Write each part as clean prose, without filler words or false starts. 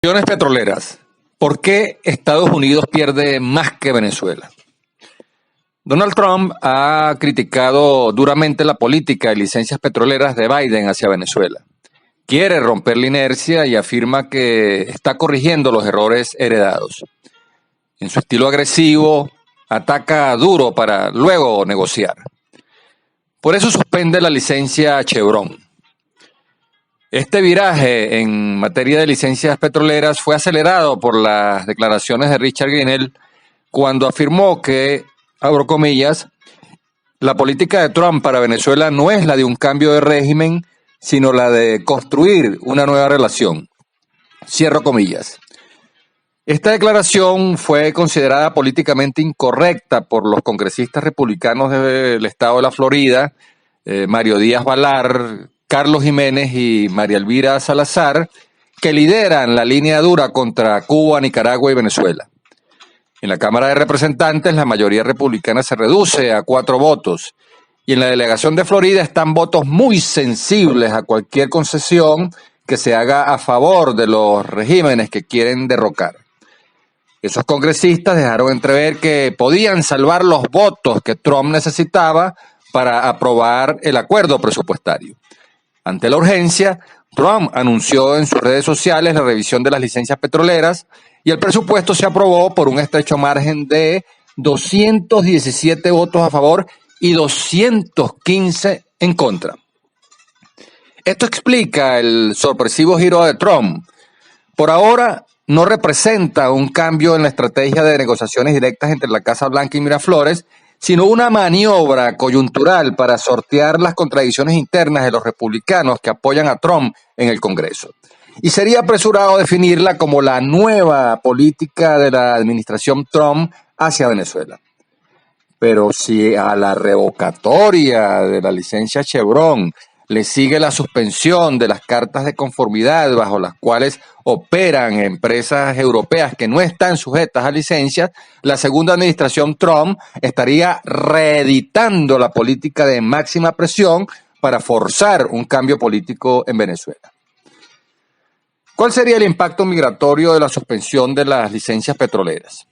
Acciones petroleras. ¿Por qué Estados Unidos pierde más que Venezuela? Donald Trump ha criticado duramente la política de licencias petroleras de Biden hacia Venezuela. Quiere romper la inercia y afirma que está corrigiendo los errores heredados. En su estilo agresivo, ataca duro para luego negociar. Por eso suspende la licencia Chevron. Este viraje en materia de licencias petroleras fue acelerado por las declaraciones de Richard Grenell cuando afirmó que, abro comillas, la política de Trump para Venezuela no es la de un cambio de régimen, sino la de construir una nueva relación. Cierro comillas. Esta declaración fue considerada políticamente incorrecta por los congresistas republicanos del estado de la Florida, Mario Díaz Balar, Carlos Jiménez y María Elvira Salazar, que lideran la línea dura contra Cuba, Nicaragua y Venezuela. En la Cámara de Representantes la mayoría republicana se reduce a 4 votos y en la delegación de Florida están votos muy sensibles a cualquier concesión que se haga a favor de los regímenes que quieren derrocar. Esos congresistas dejaron entrever que podían salvar los votos que Trump necesitaba para aprobar el acuerdo presupuestario. Ante la urgencia, Trump anunció en sus redes sociales la revisión de las licencias petroleras y el presupuesto se aprobó por un estrecho margen de 217 votos a favor y 215 en contra. Esto explica el sorpresivo giro de Trump. Por ahora, no representa un cambio en la estrategia de negociaciones directas entre la Casa Blanca y Miraflores, sino una maniobra coyuntural para sortear las contradicciones internas de los republicanos que apoyan a Trump en el Congreso. Y sería apresurado definirla como la nueva política de la administración Trump hacia Venezuela. Pero si a la revocatoria de la licencia Chevron le sigue la suspensión de las cartas de conformidad bajo las cuales operan empresas europeas que no están sujetas a licencias, la segunda administración Trump estaría reeditando la política de máxima presión para forzar un cambio político en Venezuela. ¿Cuál sería el impacto migratorio de la suspensión de las licencias petroleras?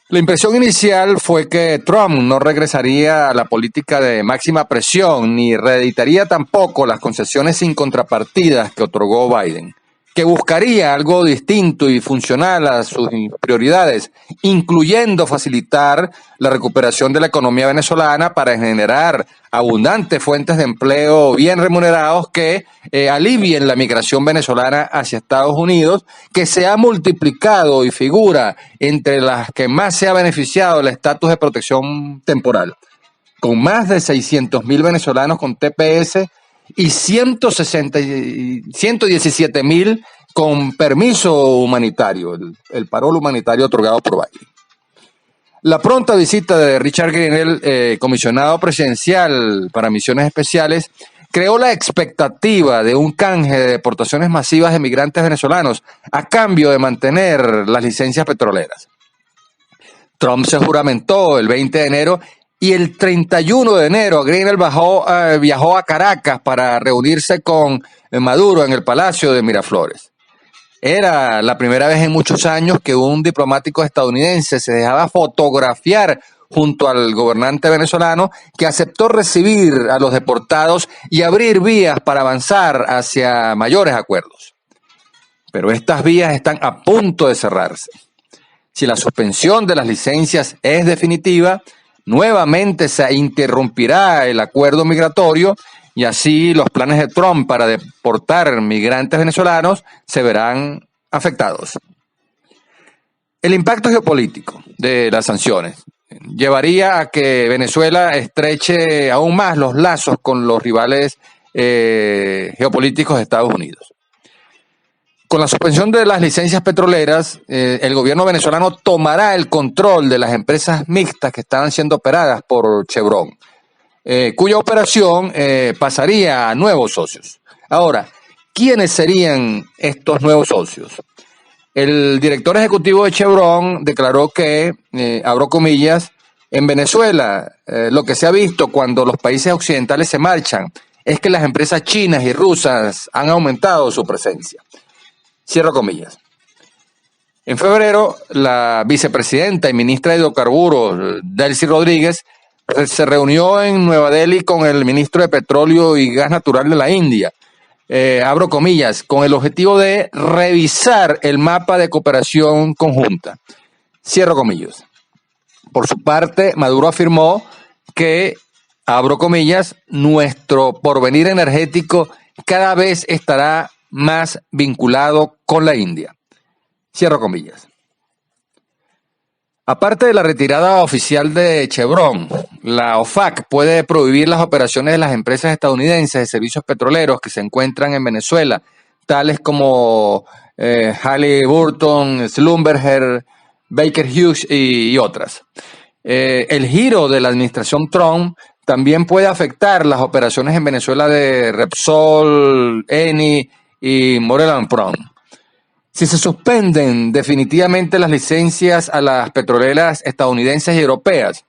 La impresión inicial fue que Trump no regresaría a la política de máxima presión ni reeditaría tampoco las concesiones sin contrapartidas que otorgó Biden, que buscaría algo distinto y funcional a sus prioridades, incluyendo facilitar la recuperación de la economía venezolana para generar abundantes fuentes de empleo bien remunerados que alivien la migración venezolana hacia Estados Unidos, que se ha multiplicado y figura entre las que más se ha beneficiado el estatus de protección temporal, con más de 600,000 venezolanos con TPS y 117,000 con permiso humanitario, el parol humanitario otorgado por Biden. La pronta visita de Richard Grenell, comisionado presidencial para misiones especiales, creó la expectativa de un canje de deportaciones masivas de migrantes venezolanos a cambio de mantener las licencias petroleras. Trump se juramentó el 20 de enero y el 31 de enero Grenell viajó a Caracas para reunirse con Maduro en el Palacio de Miraflores. Era la primera vez en muchos años que un diplomático estadounidense se dejaba fotografiar junto al gobernante venezolano que aceptó recibir a los deportados y abrir vías para avanzar hacia mayores acuerdos. Pero estas vías están a punto de cerrarse. Si la suspensión de las licencias es definitiva, nuevamente se interrumpirá el acuerdo migratorio y así los planes de Trump para deportar migrantes venezolanos se verán afectados. El impacto geopolítico de las sanciones llevaría a que Venezuela estreche aún más los lazos con los rivales geopolíticos de Estados Unidos. Con la suspensión de las licencias petroleras, el gobierno venezolano tomará el control de las empresas mixtas que estaban siendo operadas por Chevron, cuya operación pasaría a nuevos socios. Ahora, ¿quiénes serían estos nuevos socios? El director ejecutivo de Chevron declaró que, abro comillas, en Venezuela lo que se ha visto cuando los países occidentales se marchan es que las empresas chinas y rusas han aumentado su presencia. Cierro comillas. En febrero, la vicepresidenta y ministra de Hidrocarburos, Delcy Rodríguez, se reunió en Nueva Delhi con el ministro de Petróleo y Gas Natural de la India, abro comillas, con el objetivo de revisar el mapa de cooperación conjunta. Cierro comillas. Por su parte, Maduro afirmó que, abro comillas, nuestro porvenir energético cada vez estará más vinculado con la India. Cierro comillas. Aparte de la retirada oficial de Chevron, la OFAC puede prohibir las operaciones de las empresas estadounidenses de servicios petroleros que se encuentran en Venezuela, tales como Halliburton, Schlumberger, Baker Hughes y otras. El giro de la administración Trump también puede afectar las operaciones en Venezuela de Repsol, Eni y Maurel & Prom. Si se suspenden definitivamente las licencias a las petroleras estadounidenses y europeas,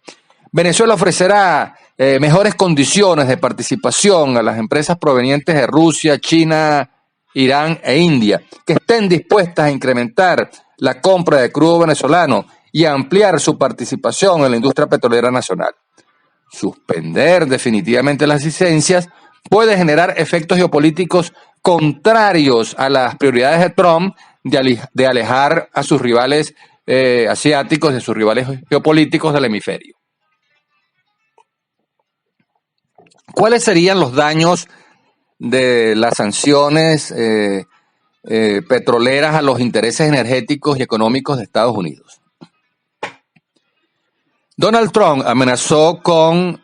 Venezuela ofrecerá mejores condiciones de participación a las empresas provenientes de Rusia, China, Irán e India, que estén dispuestas a incrementar la compra de crudo venezolano y a ampliar su participación en la industria petrolera nacional. Suspender definitivamente las licencias puede generar efectos geopolíticos contrarios a las prioridades de Trump de alejar a sus rivales asiáticos, de sus rivales geopolíticos del hemisferio. ¿Cuáles serían los daños de las sanciones petroleras a los intereses energéticos y económicos de Estados Unidos? Donald Trump amenazó con,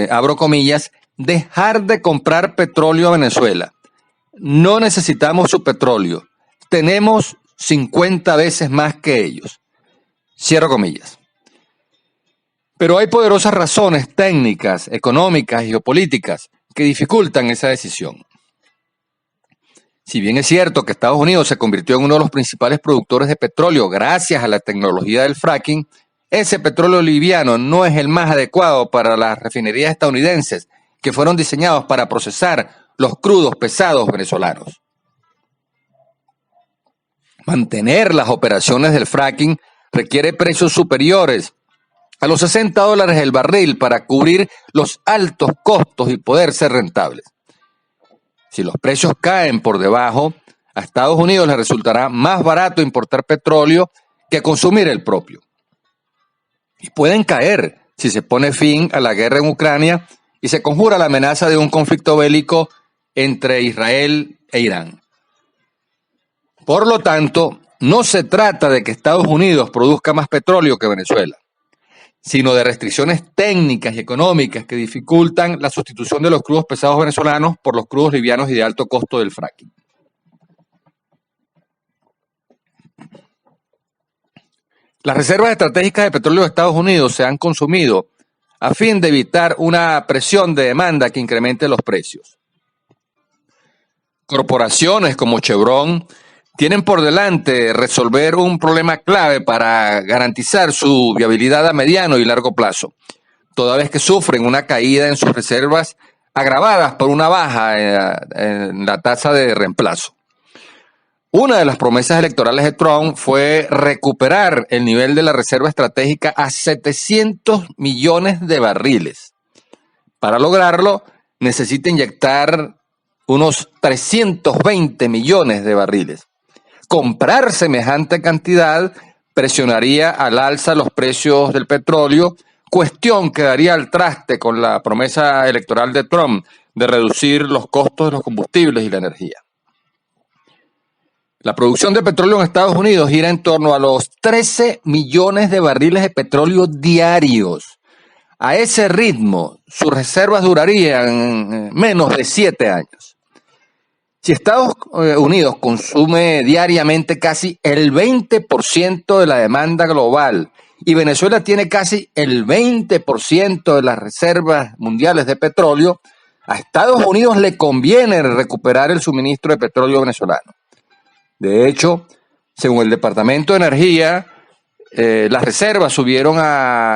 abro comillas, dejar de comprar petróleo a Venezuela. No necesitamos su petróleo. Tenemos 50 veces más que ellos. Cierro comillas. Pero hay poderosas razones técnicas, económicas y geopolíticas que dificultan esa decisión. Si bien es cierto que Estados Unidos se convirtió en uno de los principales productores de petróleo gracias a la tecnología del fracking, ese petróleo liviano no es el más adecuado para las refinerías estadounidenses que fueron diseñados para procesar los crudos pesados venezolanos. Mantener las operaciones del fracking requiere precios superiores a los $60 el barril para cubrir los altos costos y poder ser rentables. Si los precios caen por debajo, a Estados Unidos le resultará más barato importar petróleo que consumir el propio. Y pueden caer si se pone fin a la guerra en Ucrania y se conjura la amenaza de un conflicto bélico entre Israel e Irán. Por lo tanto, no se trata de que Estados Unidos produzca más petróleo que Venezuela, sino de restricciones técnicas y económicas que dificultan la sustitución de los crudos pesados venezolanos por los crudos livianos y de alto costo del fracking. Las reservas estratégicas de petróleo de Estados Unidos se han consumido a fin de evitar una presión de demanda que incremente los precios. Corporaciones como Chevron tienen por delante resolver un problema clave para garantizar su viabilidad a mediano y largo plazo, toda vez que sufren una caída en sus reservas agravadas por una baja en la tasa de reemplazo. Una de las promesas electorales de Trump fue recuperar el nivel de la reserva estratégica a 700 millones de barriles. Para lograrlo, necesita inyectar unos 320 millones de barriles. Comprar semejante cantidad presionaría al alza los precios del petróleo, cuestión que daría al traste con la promesa electoral de Trump de reducir los costos de los combustibles y la energía. La producción de petróleo en Estados Unidos gira en torno a los 13 millones de barriles de petróleo diarios. A ese ritmo, sus reservas durarían menos de 7 años. Si Estados Unidos consume diariamente casi el 20% de la demanda global y Venezuela tiene casi el 20% de las reservas mundiales de petróleo, a Estados Unidos le conviene recuperar el suministro de petróleo venezolano. De hecho, según el Departamento de Energía, las reservas subieron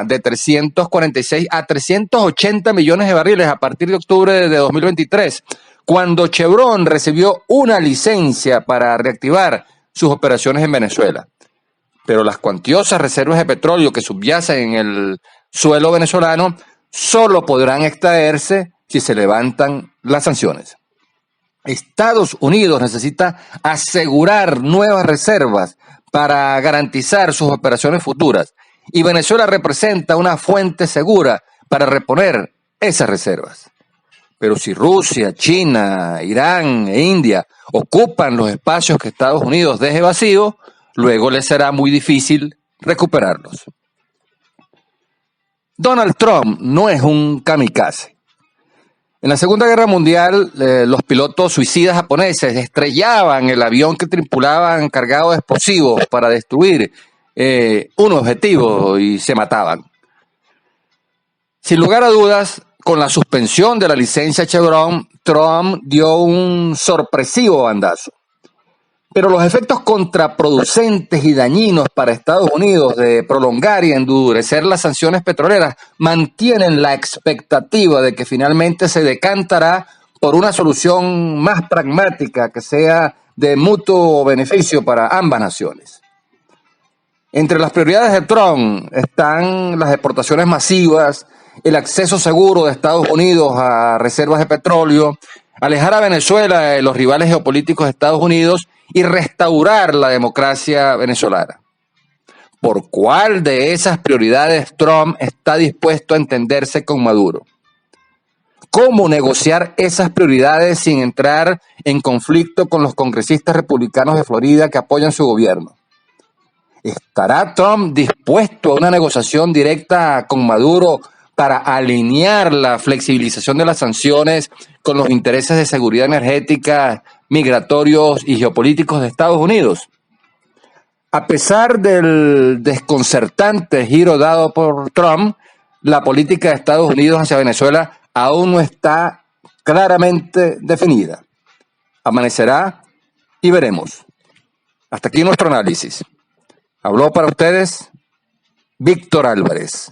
de 346 a 380 millones de barriles a partir de octubre de 2023, cuando Chevron recibió una licencia para reactivar sus operaciones en Venezuela. Pero las cuantiosas reservas de petróleo que subyacen en el suelo venezolano solo podrán extraerse si se levantan las sanciones. Estados Unidos necesita asegurar nuevas reservas para garantizar sus operaciones futuras, y Venezuela representa una fuente segura para reponer esas reservas. Pero si Rusia, China, Irán e India ocupan los espacios que Estados Unidos deje vacíos, luego les será muy difícil recuperarlos. Donald Trump no es un kamikaze. En la Segunda Guerra Mundial, los pilotos suicidas japoneses estrellaban el avión que tripulaban cargado de explosivos para destruir un objetivo y se mataban. Sin lugar a dudas, con la suspensión de la licencia Chevron, Trump dio un sorpresivo bandazo. Pero los efectos contraproducentes y dañinos para Estados Unidos de prolongar y endurecer las sanciones petroleras mantienen la expectativa de que finalmente se decantará por una solución más pragmática que sea de mutuo beneficio para ambas naciones. Entre las prioridades de Trump están las exportaciones masivas, el acceso seguro de Estados Unidos a reservas de petróleo, alejar a Venezuela de los rivales geopolíticos de Estados Unidos y restaurar la democracia venezolana. ¿Por cuál de esas prioridades Trump está dispuesto a entenderse con Maduro? ¿Cómo negociar esas prioridades sin entrar en conflicto con los congresistas republicanos de Florida que apoyan su gobierno? ¿Estará Trump dispuesto a una negociación directa con Maduro para alinear la flexibilización de las sanciones con los intereses de seguridad energética, migratorios y geopolíticos de Estados Unidos? A pesar del desconcertante giro dado por Trump, la política de Estados Unidos hacia Venezuela aún no está claramente definida. Amanecerá y veremos. Hasta aquí nuestro análisis. Habló para ustedes Víctor Álvarez.